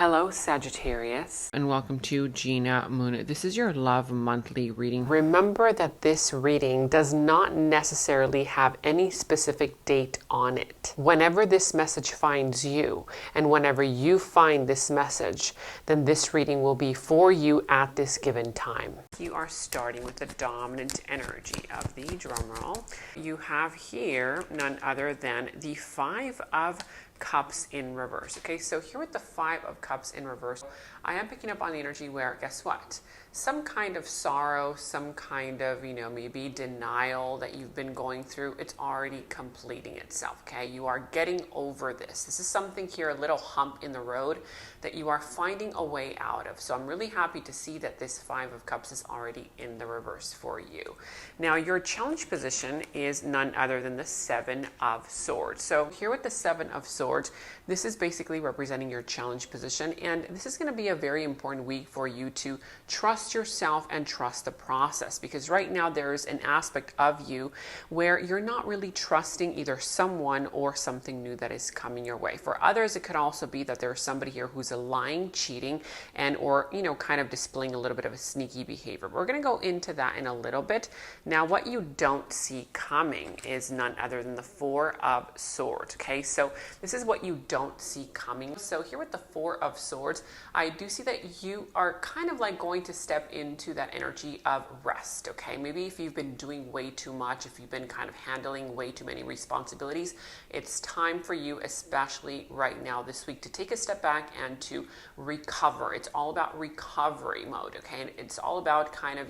Hello Sagittarius, and welcome to Gena Moon. This is your love monthly reading. Remember that this reading does not necessarily have any specific date on it. Whenever this message finds you, and whenever you find this message, then this reading will be for you at this given time. You are starting with the dominant energy of the drum roll. You have here none other than the Five of Cups in reverse. Okay, so here with the Five of Cups in reverse, I am picking up on the energy where, guess what? Some kind of sorrow, some kind of, maybe denial that you've been going through, it's already completing itself, okay? You are getting over this. This is something here, a little hump in the road that you are finding a way out of. So I'm really happy to see that this Five of Cups is already in the reverse for you. Now, your challenge position is none other than the Seven of Swords. So here with the Seven of Swords, this is basically representing your challenge position, and this is going to be a very important week for you to trust yourself and trust the process, because right now there's an aspect of you where you're not really trusting either someone or something new that is coming your way. For others, it could also be that there's somebody here who's lying, cheating, and or kind of displaying a little bit of a sneaky behavior. We're going to go into that in a little bit. Now, what you don't see coming is none other than the Four of Swords. Okay, so this is what you don't see coming. So here with the Four of Swords, I do see that you are kind of like going to step into that energy of rest. Okay, maybe if you've been doing way too much, if you've been kind of handling way too many responsibilities, it's time for you, especially right now this week, to take a step back and to recover. It's all about recovery mode. Okay, and it's all about kind of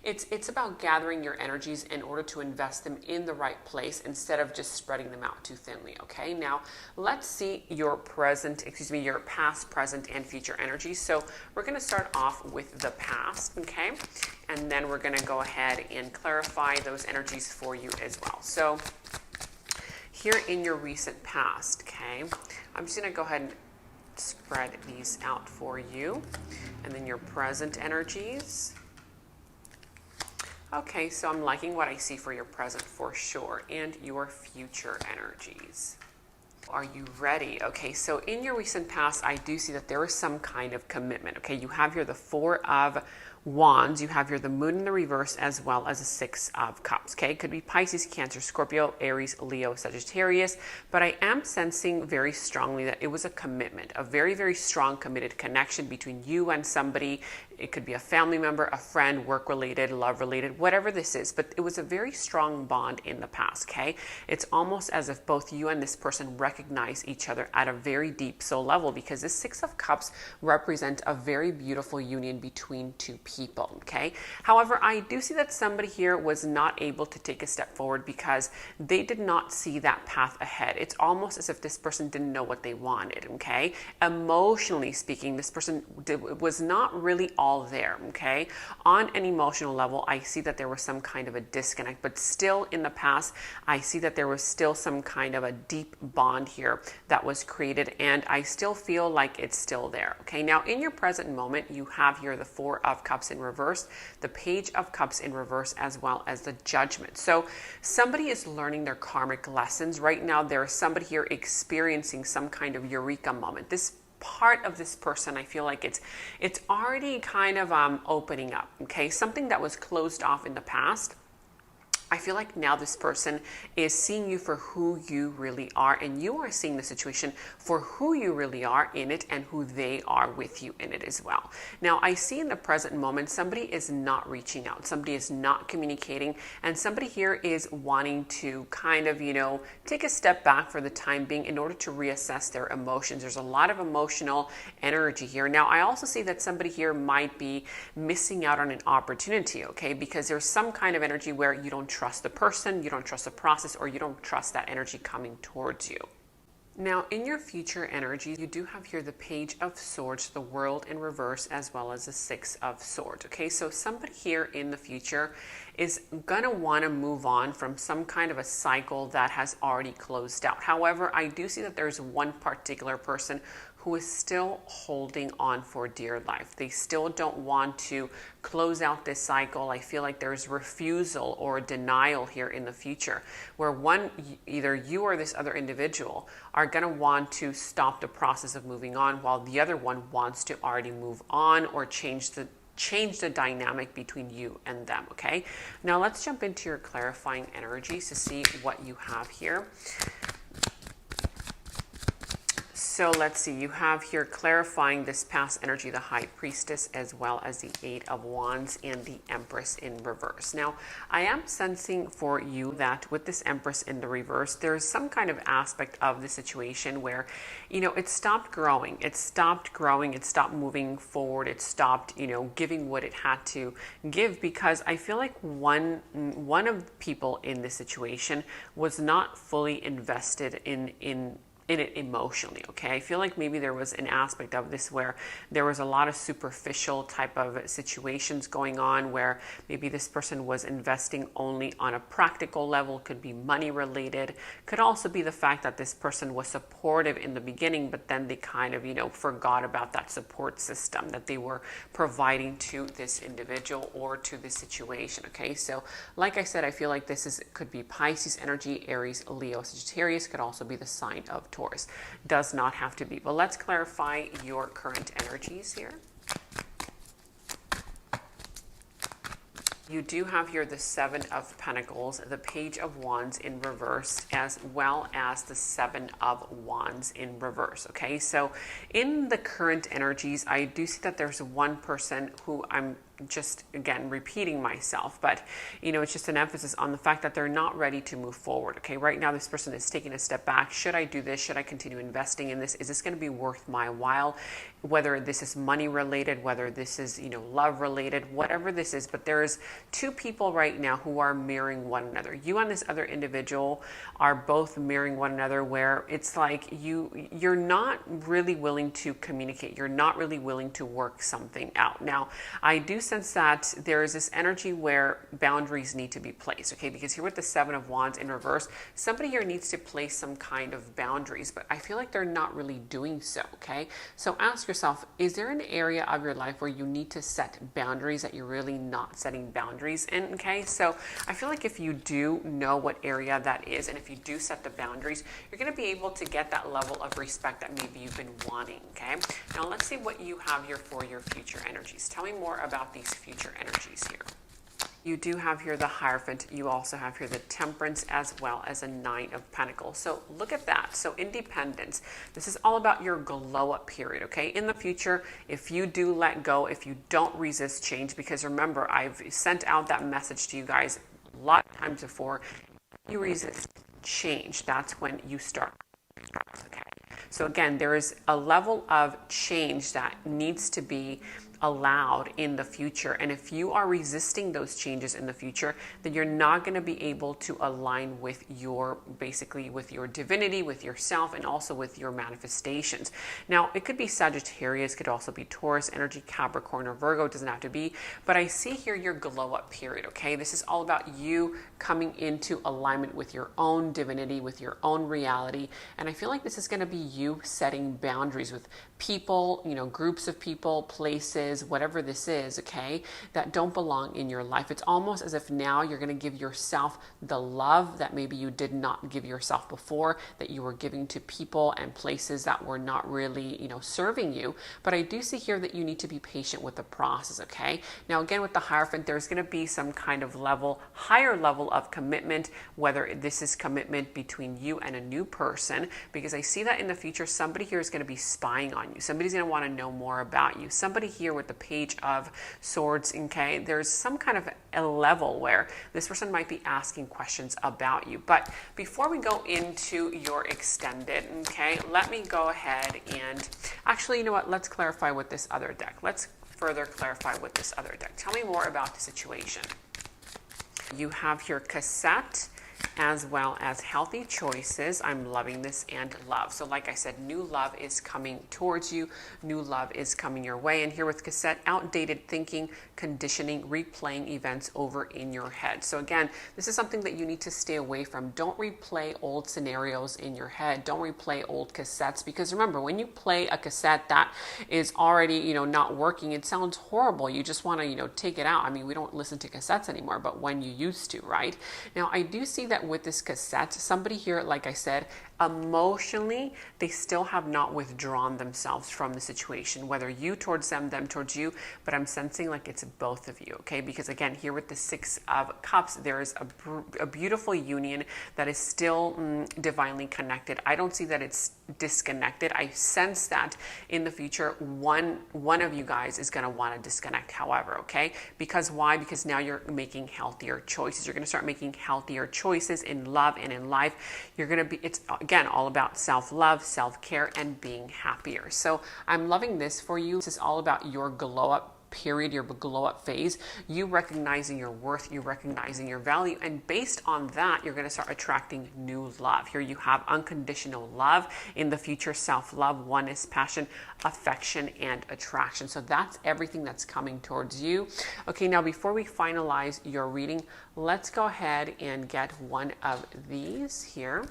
it's about gathering your energies in order to invest them in the right place instead of just spreading them out too thinly. Okay, now let's see your your past, present, and future energies. So we're going to start off with the past, okay? And then we're going to go ahead and clarify those energies for you as well. So here in your recent past, okay, I'm just going to go ahead and spread these out for you. And then your present energies. Okay, so I'm liking what I see for your present for sure, and your future energies. Are you ready? Okay, so in your recent past, I do see that there is some kind of commitment. Okay, you have here the Four of Wands, you have here the Moon in the reverse, as well as a Six of Cups. Okay, it could be Pisces, Cancer, Scorpio, Aries, Leo, Sagittarius, but I am sensing very strongly that it was a commitment, a very, very strong committed connection between you and somebody. It could be a family member, a friend, work-related, love-related, whatever this is, but it was a very strong bond in the past, okay? It's almost as if both you and this person recognize each other at a very deep soul level, because this Six of Cups represent a very beautiful union between two people, okay? However, I do see that somebody here was not able to take a step forward because they did not see that path ahead. It's almost as if this person didn't know what they wanted, okay? Emotionally speaking, this person was not really all there, okay? On an emotional level, I see that there was some kind of a disconnect, but still in the past, I see that there was still some kind of a deep bond here that was created, and I still feel like it's still there, okay? Now, in your present moment, you have here the Four of Cups in reverse, the Page of Cups in reverse, as well as the Judgment. So somebody is learning their karmic lessons. Right now, there is somebody here experiencing some kind of eureka moment. This part of this person, I feel like it's already kind of opening up, okay? Something that was closed off in the past, I feel like now this person is seeing you for who you really are, and you are seeing the situation for who you really are in it and who they are with you in it as well. Now, I see in the present moment, somebody is not reaching out, somebody is not communicating, and somebody here is wanting to kind of, take a step back for the time being in order to reassess their emotions. There's a lot of emotional energy here. Now, I also see that somebody here might be missing out on an opportunity, okay, because there's some kind of energy where you don't trust the person, you don't trust the process, or you don't trust that energy coming towards you. Now, in your future energy, you do have here the Page of Swords, the World in reverse, as well as the Six of Swords. Okay, so somebody here in the future is going to want to move on from some kind of a cycle that has already closed out. However, I do see that there's one particular person who is still holding on for dear life. They still don't want to close out this cycle. I feel like there's refusal or denial here in the future, where either you or this other individual are going to want to stop the process of moving on, while the other one wants to already move on or change the dynamic between you and them. Okay, now let's jump into your clarifying energies to see what you have here. So let's see, you have here clarifying this past energy, the High Priestess, as well as the Eight of Wands and the Empress in reverse. Now, I am sensing for you that with this Empress in the reverse, there's some kind of aspect of the situation where, it stopped growing. It stopped moving forward. It stopped, giving what it had to give, because I feel like one of the people in this situation was not fully invested in it emotionally. Okay, I feel like maybe there was an aspect of this where there was a lot of superficial type of situations going on, where maybe this person was investing only on a practical level. Could be money related, could also be the fact that this person was supportive in the beginning, but then they kind of forgot about that support system that they were providing to this individual or to this situation. Okay, so like I said, I feel like could be Pisces energy, Aries, Leo, Sagittarius, could also be the sign of Taurus. Does not have to be. But let's clarify your current energies here. You do have here the Seven of Pentacles, the Page of Wands in reverse, as well as the Seven of Wands in reverse. Okay, so in the current energies, I do see that there's one person who I'm just, again, repeating myself, but it's just an emphasis on the fact that they're not ready to move forward. Okay, right now this person is taking a step back. Should I do this? Should I continue investing in this? Is this going to be worth my while? Whether this is money related, whether this is love related, whatever this is, but there's two people right now who are mirroring one another. You and this other individual are both mirroring one another, where it's like you're not really willing to communicate. You're not really willing to work something out. Now, I do sense that there is this energy where boundaries need to be placed. Okay, because here with the Seven of Wands in reverse, somebody here needs to place some kind of boundaries, but I feel like they're not really doing so. Okay, so ask yourself, is there an area of your life where you need to set boundaries that you're really not setting boundaries in? Okay, so I feel like if you do know what area that is, and if you do set the boundaries, you're going to be able to get that level of respect that maybe you've been wanting. Okay, now let's see what you have here for your future energies. Tell me more about these future energies here. You do have here the Hierophant. You also have here the Temperance, as well as a Nine of Pentacles. So look at that. So independence. This is all about your glow up period. Okay, in the future, if you do let go, if you don't resist change, because remember, I've sent out that message to you guys a lot of times before. You resist change, that's when you start. Okay, so again, there is a level of change that needs to be allowed in the future, and if you are resisting those changes in the future, then you're not going to be able to align with your divinity, with yourself, and also with your manifestations. Now, it could be Sagittarius, could also be Taurus energy, Capricorn, or Virgo. It doesn't have to be, but I see here your glow up period. Okay, this is all about you coming into alignment with your own divinity, with your own reality, and I feel like this is going to be you setting boundaries with people, groups of people, places, whatever this is, okay, that don't belong in your life. It's almost as if now you're going to give yourself the love that maybe you did not give yourself before, that you were giving to people and places that were not really, serving you. But I do see here that you need to be patient with the process, okay? Now, again, with the Hierophant, there's going to be some kind of higher level of commitment, whether this is commitment between you and a new person, because I see that in the future, somebody here is going to be spying on you. Somebody's going to want to know more about you. Somebody here with the Page of Swords, okay, there's some kind of a level where this person might be asking questions about you. But before we go into your extended, okay, let me go ahead and actually, you know what, let's clarify with this other deck. Let's further clarify with this other deck. Tell me more about the situation. You have here Cassette as well as healthy choices. I'm loving this, and love. So like I said, new love is coming towards you. New love is coming your way. And here with cassette, outdated thinking, conditioning, replaying events over in your head. So again, this is something that you need to stay away from. Don't replay old scenarios in your head. Don't replay old cassettes, because remember, when you play a cassette that is already, not working, it sounds horrible. You just want to, take it out. I mean, we don't listen to cassettes anymore, but when you used to, right? Now, I do see that with this cassette, somebody here, like I said, emotionally, they still have not withdrawn themselves from the situation, whether you towards them towards you, but I'm sensing like it's both of you, okay? Because again, here with the Six of Cups, there is a beautiful union that is still divinely connected. I don't see that it's disconnected. I sense that in the future, one of you guys is going to want to disconnect, however, okay? Because why? Because now you're making healthier choices. You're going to start making healthier choices in love and in life. You're going to be, it's again, all about self-love, self-care, and being happier. So I'm loving this for you. This is all about your glow up period, your glow up phase, you recognizing your worth, you recognizing your value, and based on that, you're going to start attracting new love. Here you have unconditional love, in the future self-love, oneness, passion, affection, and attraction. So that's everything that's coming towards you. Okay, now before we finalize your reading, let's go ahead and get one of these here.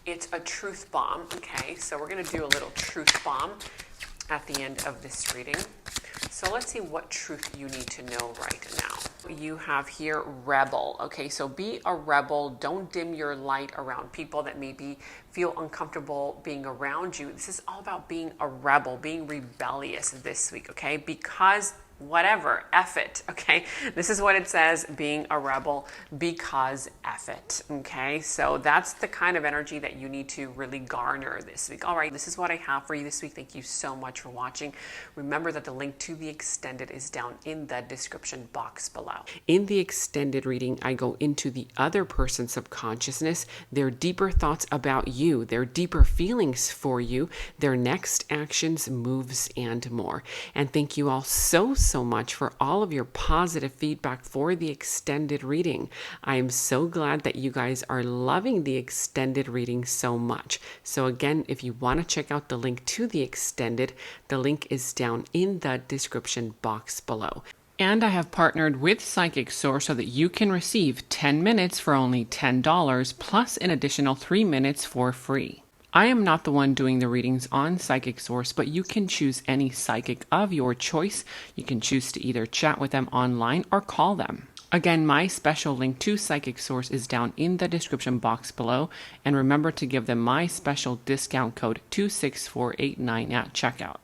It's a truth bomb. Okay, so we're going to do a little truth bomb at the end of this reading. So let's see what truth you need to know right now. You have here rebel. Okay, so be a rebel. Don't dim your light around people that maybe feel uncomfortable being around you. This is all about being a rebel, being rebellious this week, okay? Because whatever, F it, okay? This is what it says, being a rebel, because F it, okay? So that's the kind of energy that you need to really garner this week. All right, this is what I have for you this week. Thank you so much for watching. Remember that the link to the extended is down in the description box below. In the extended reading, I go into the other person's subconsciousness, their deeper thoughts about you, their deeper feelings for you, their next actions, moves, and more. And thank you all so much for all of your positive feedback for the extended reading. I am so glad that you guys are loving the extended reading so much. So again, if you want to check out the link to the extended, the link is down in the description box below. And I have partnered with Psychic Source so that you can receive 10 minutes for only $10 plus an additional 3 minutes for free. I am not the one doing the readings on Psychic Source, but you can choose any psychic of your choice. You can choose to either chat with them online or call them. Again, my special link to Psychic Source is down in the description box below. And remember to give them my special discount code 26489 at checkout.